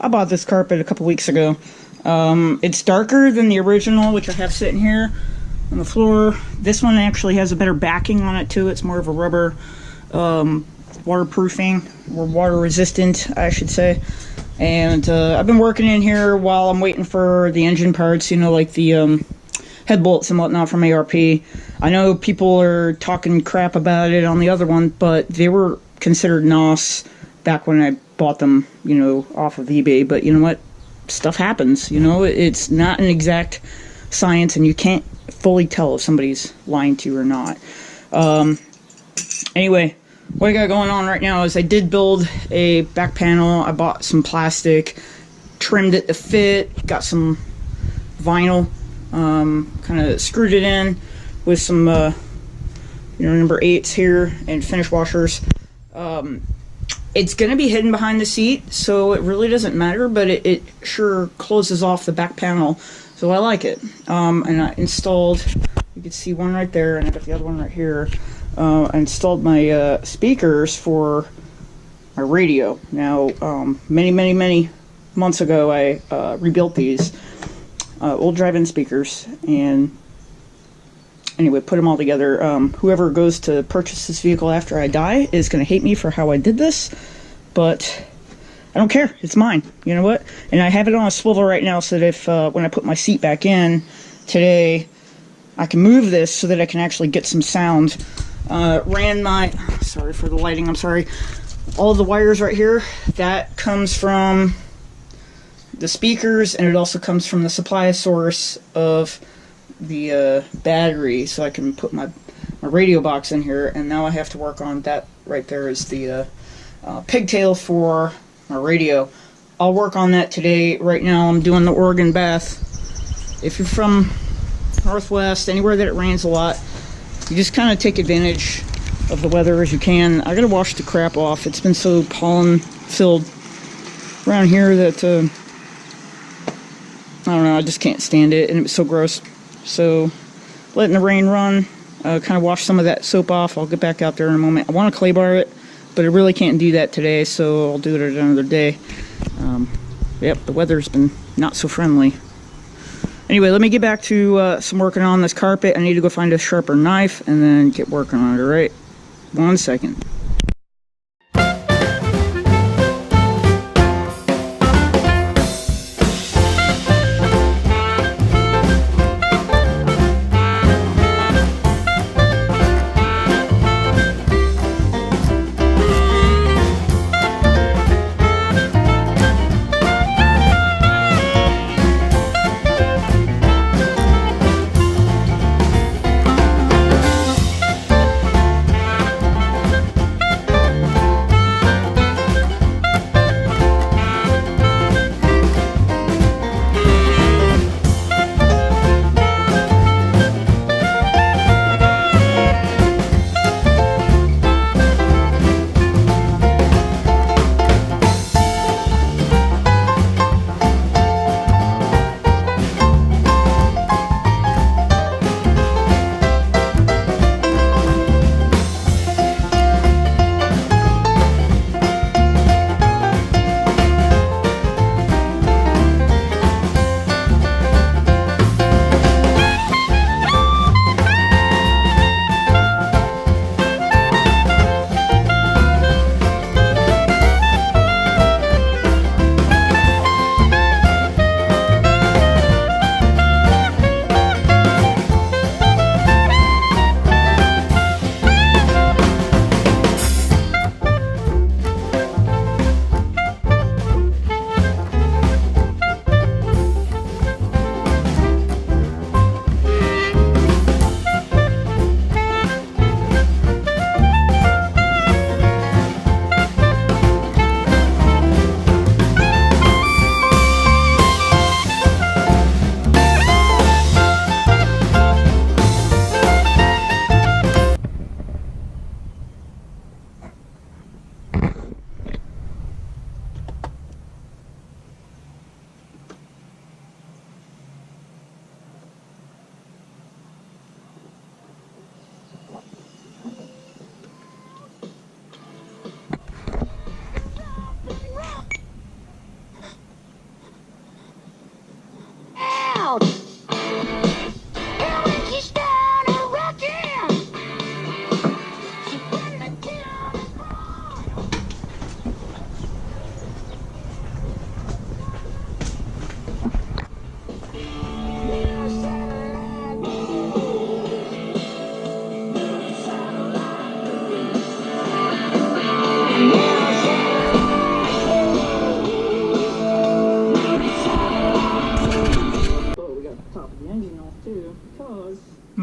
I bought this carpet a couple weeks ago. It's darker than the original, which I have sitting here on the floor. This one actually has a better backing on it too. It's more of a rubber, waterproofing, or water resistant, I should say. And I've been working in here while I'm waiting for the engine parts, you know, like the head bolts and whatnot from ARP. I know people are talking crap about it on the other one, but they were considered NOS back when I bought them, you know, off of eBay. But you know what? Stuff happens, you know. It's not an exact science, and you can't fully tell if somebody's lying to you or not. Anyway, what I got going on right now is I did build a back panel. I bought some plastic, trimmed it to fit, got some vinyl, kind of screwed it in with some, you know, number 8s here and finish washers. It's going to be hidden behind the seat, so it really doesn't matter, but it sure closes off the back panel, so I like it. And I installed, you can see one right there, and I got the other one right here. I installed my speakers for my radio. Now, many months ago, I rebuilt these old drive-in speakers, and anyway, put them all together. Whoever goes to purchase this vehicle after I die is going to hate me for how I did this, but I don't care. It's mine. You know what? And I have it on a swivel right now so that if when I put my seat back in today, I can move this so that I can actually get some sound. Ran my, sorry for the lighting, I'm sorry. All of the wires right here, that comes from the speakers, and it also comes from the supply source of the battery, so I can put my radio box in here. And now I have to work on that right there is the pigtail for my radio. I'll work on that today. Right now I'm doing the Oregon bath. If you're from Northwest, anywhere that it rains a lot, you just kind of take advantage of the weather as you can. I gotta wash the crap off. It's been so pollen filled around here that I don't know, I just can't stand it, and it was so gross. So letting the rain run, kind of wash some of that soap off. I'll get back out there in a moment. I want to clay bar it, but I really can't do that today, so I'll do it at another day. Yep, the weather's been not so friendly. Anyway, let me get back to some working on this carpet. I need to go find a sharper knife and then get working on it, alright? 1 second.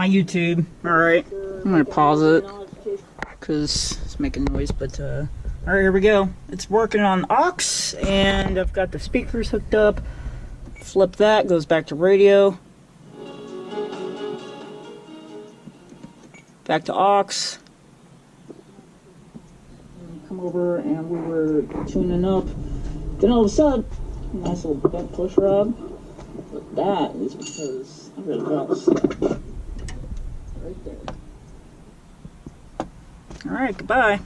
my YouTube. Alright, I'm gonna pause it because it's making noise, but alright, here we go. It's working on aux, and I've got the speakers hooked up. Flip that, goes back to radio. Back to aux. Come over and we were tuning up. Then all of a sudden, nice little bent push rod. But that is because I really got stuck right there. Alright, goodbye.